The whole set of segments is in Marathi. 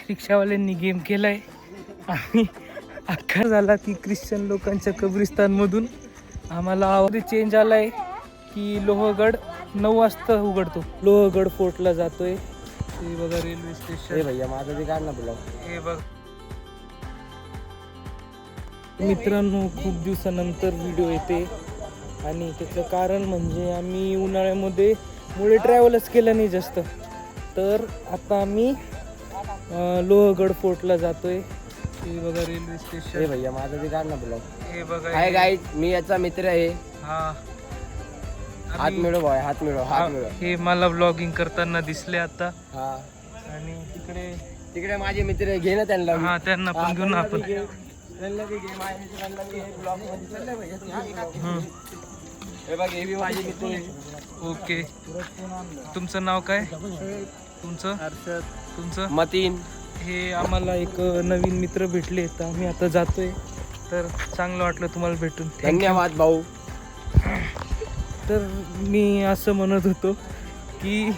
रिक्षावाल्यांनी गेम केलाय आणि अख्खा झाला की ख्रिश्चन लोकांच्या कब्रिस्तानमधून आम्हाला आवाज चेंज आलाय की लोहगड 9 वाजता उघडतो. लोहगड फोर्टला जातोय. हे बघा रेल्वे स्टेशन. हे भैया माझं बी काढ ना तुला. हे बघ मित्रांनो, खूप दिवसानंतर व्हिडिओ येते आणि त्याचं कारण म्हणजे आम्ही उन्हाळ्यामध्ये मुळे ट्रॅव्हलच केलं नाही जास्त. तर आता आम्ही लोहगड फोर्टला जातोय. हे बघा रेल्वे स्टेशन. हे भैया माझं बी काढ ना तुला. हे बघा हाय गाईज, मी याचा मित्र आहे. हा हात मिळव भाई, हात मिळव, हात मिळव. हे मला व्लॉगिंग करताना दिसले आता. हा आणि तिकडे माझे मित्र आहे, घे ना त्यांना. हा त्यांना पण घेऊन आपण. त्यांना बी घे, माझ्या मित्रांना बी ब्लॉग मध्ये चाललंय भैया. हे बघ, हे बी माझे मित्र आहे. ओके, तुमचं नाव काय? तुमचं हर्षद. तुमचं मतीन. हे आम्हाला एक नवीन मित्र भेटले तर आम्ही आता जातोय. तर चांगलं वाटलं तुम्हाला भेटून. धन्यवाद भाऊ. तर मी असं म्हणत होतो की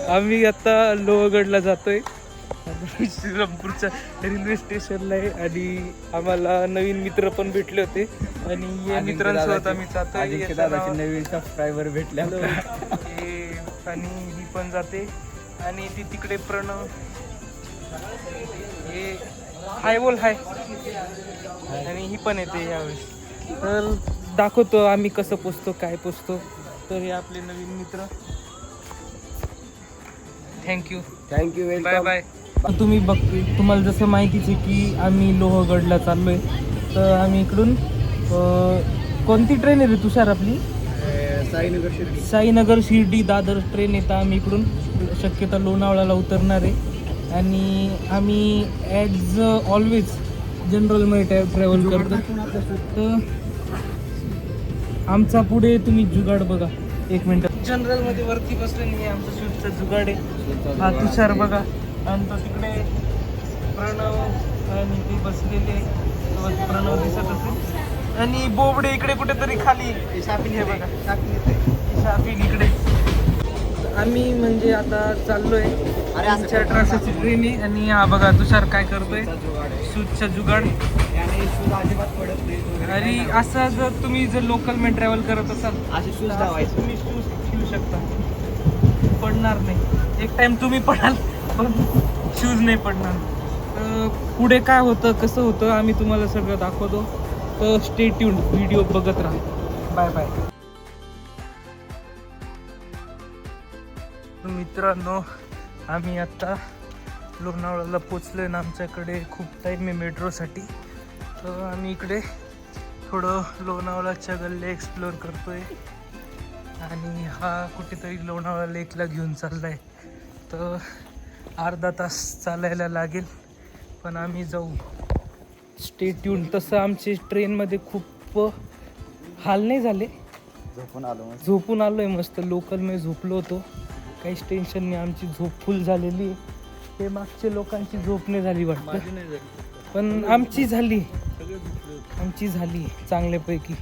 आम्ही आता लोहगडला जातोय. श्रीरामपूरच्या रेल्वे स्टेशनला आहे आणि आम्हाला नवीन मित्र पण भेटले होते आणि या मित्रांसोबत आम्ही जातोय. नवीन सबस्क्रायबर भेटले आणि ही पण जाते आणि ती तिकडे प्रणव. हे हाय बोल हाय. आणि ही पण येते यावेळेस. तर दाखवतो आम्ही कसं पोचतो, काय पोचतो. तर हे आपले नवीन मित्र. Thank you. Thank you, bye welcome. Bye. तुम्ही तुम्हाला जसं माहितीच आहे की आम्ही लोहगडला चाललोय. तर आम्ही इकडून कोणती ट्रेन आहे रे तुषार आपली? साईनगर शिर्डी दादर ट्रेन येतं. आम्ही इकडून शक्यता लोणावळ्याला उतरणार आहे आणि आम्ही ॲज ऑलवेज जनरलमध्ये ट्रॅव्हल करतो. तर आमचा पुढे तुम्ही जुगाड बघा. एक मिनटं. जनरलमध्ये वरती बसले नाही, आमचं शूटचा जुगाड आहे. हा तुषार बघा. आणि तो तिकडे प्रणव आणि ते बसलेले. प्रणव दिसत असेल आणि बोबडे इकडे कुठेतरी खाली. शाफिन हे बघा, शाफिन इकडे. आम्ही म्हणजे आता चाललोय. 1800ची ट्रेन आहे आणि हा बघा तुषार काय करतोय, शूजचा जुगाड. आणि असं जर तुम्ही लोकलमध्ये ट्रॅव्हल करत असाल असे शूज लावायचे. तुम्ही शूज घेऊ शकता, पडणार नाही. एक टाइम तुम्ही पडाल पण शूज नाही पडणार. पुढे काय होतं कसं होतं आम्ही तुम्हाला सगळं दाखवतो. तर स्टे ट्यून्ड, व्हिडिओ बघत राहा. Bye bye. मित्रांनो, आम्ही आता लोणावळ्याला पोचलोय ना. आमच्याकडे खूप टाईम आहे मेट्रोसाठी. तर आम्ही इकडे थोडं लोणावळ्याच्या गल्ल्या एक्सप्लोअर करतोय आणि हा कुठेतरी लोणावळा लेकला घेऊन चाललाय. तर अर्धा तास चालायला लागेल पण आम्ही जाऊ. Stay tune. तसं आमची ट्रेनमध्ये खूप हाल नाही झाले. झोपून आलोय मस्त. लोकलमध्ये झोपलो होतो, काहीच टेन्शन नाही. आमची झोप फुल झालेली आहे. हे मागच्या लोकांची झोप नाही झाली वाटतं, पण आमची झाली चांगल्यापैकी.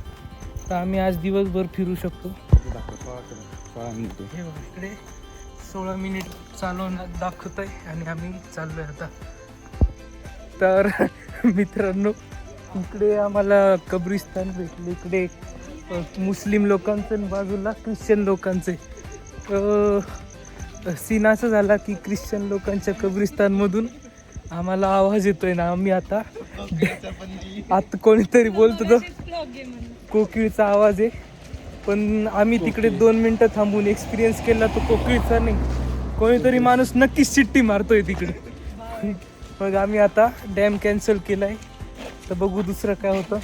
तर आम्ही आज दिवसभर फिरू शकतो. हे बघा इकडे 16 मिनिट चालवण्यात दाखवत आहे आणि आम्ही चाललोय आता. तर मित्रांनो, इकडे आम्हाला कब्रिस्तान भेटले. इकडे मुस्लिम लोकांचं आणि बाजूला ख्रिश्चन लोकांचे. सीन असं झाला की ख्रिश्चन लोकांच्या कब्रिस्तानमधून आम्हाला आवाज येतोय ना. आम्ही आता कोणीतरी बोलतो, कोकिळचा आवाज आहे. पण आम्ही तिकडे 2 मिनटं थांबून एक्सपिरियन्स केला. तो कोकिळचा नाही, कोणीतरी माणूस नक्कीच शिट्टी मारतोय तिकडे. मग आम्ही आता डॅम कॅन्सल केलाय. तर बघू दुसरं काय होतं.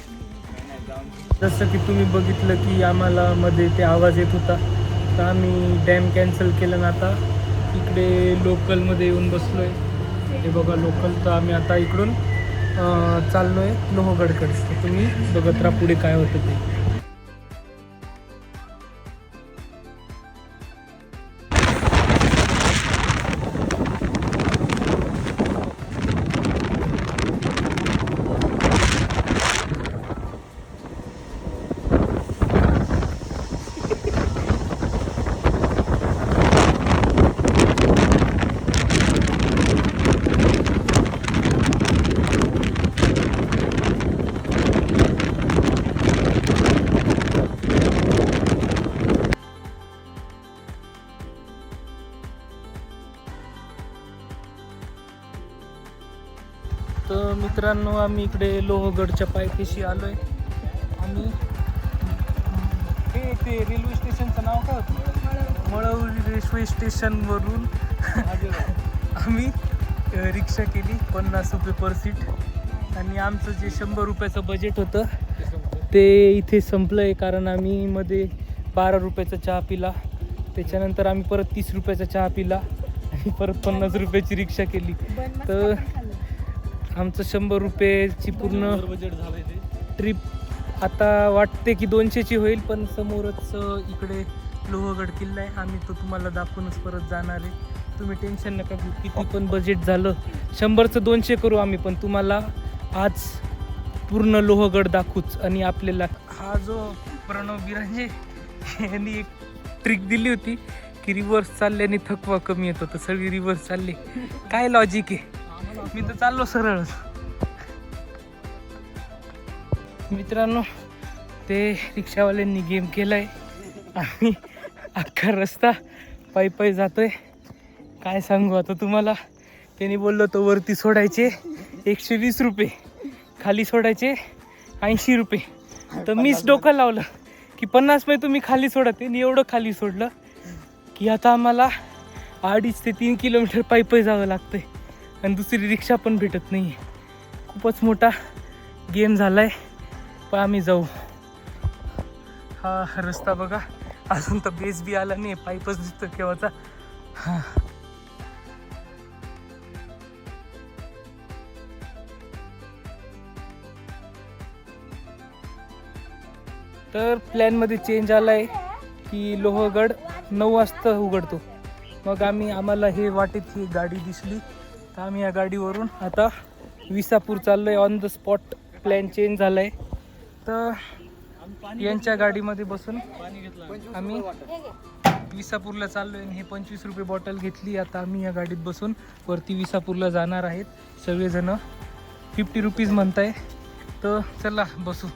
जसं की तुम्ही बघितलं की आम्हाला मध्ये ते आवाज येत होता. तर आम्ही डॅम कॅन्सल केलं ना. आता इकडे लोकलमध्ये येऊन बसलो आहे. हे बघा लोकल. तर आम्ही आता इकडून चाललो आहे लोहगडकडे. तर तुम्ही बघत राहा पुढे काय होतं ते. तर मित्रांनो आम्ही इकडे लोहगडच्या पायथ्याशी आलो आहे. आम्ही ते रेल्वे स्टेशनचं नाव काय होतं? मळवली रेल्वे स्टेशनवरून आम्ही रिक्षा केली 50 रुपये पर सीट आणि आमचं जे 100 रुपयाचं बजेट होतं ते इथे संपलं आहे. कारण आम्ही मध्ये 12 रुपयाचा चहा पिला, त्याच्यानंतर आम्ही परत 30 रुपयाचा चहा पिला आणि परत 50 रुपयाची रिक्षा केली. तर आमचं 100 रुपयाची पूर्ण बजेट झालंय ते. ट्रिप आता वाटते की 200ची होईल, पण समोरच इकडे लोहगड किल्ला आहे. आम्ही तो तुम्हाला दाखवूनच परत जाणार आहे. तुम्ही टेन्शन नका घेऊ, किती पण बजेट झालं 100चं 200 करू आम्ही, पण तुम्हाला आज पूर्ण लोहगड दाखवूच. आणि आपल्याला हा जो प्रणव बिरांजे यांनी एक ट्रिक दिली होती की रिव्हर्स चालल्याने थकवा कमी येतो, तर सगळी रिव्हर्स चालले. काय लॉजिक आहे? मी तर चाललो सरळ. मित्रांनो ते रिक्षावाल्यांनी गेम केलाय. आम्ही अख्खा रस्ता पायी पायी जातोय. काय सांगू आता तुम्हाला. त्यांनी बोललो तो वरती सोडायचे 120 रुपये, खाली सोडायचे 80 रुपये. तर मीच डोकं लावलं की 50 मध्ये तुम्ही खाली सोडा. त्यांनी एवढं खाली सोडलं की आता आम्हाला 2.5 ते 3 किलोमीटर पायी पायी जावं लागतंय आणि दुसरी रिक्षा पण भेटत नाही आहे. खूपच मोठा गेम झाला आहे. पण आम्ही जाऊ. हा रस्ता बघा, अजून तर बेस बी आला नाही, पाईपच दिसतो केव्हाचा. हां तर प्लॅनमध्ये चेंज आला आहे की लोहगड 9 वाजता उघडतो. मग आम्हाला हे वाटेत ही गाडी दिसली, तर आम्ही या गाडीवरून आता विसापूर चाललो आहे. On the spot plan change झाला आहे. तर यांच्या गाडीमध्ये बसून आम्ही विसापूरला चाललो आहे. हे 25 रुपये बॉटल घेतली. आता आम्ही या गाडीत बसून वरती विसापूरला जाणार आहेत. सगळेजण 50 रुपीज म्हणताय. तर चला बसू.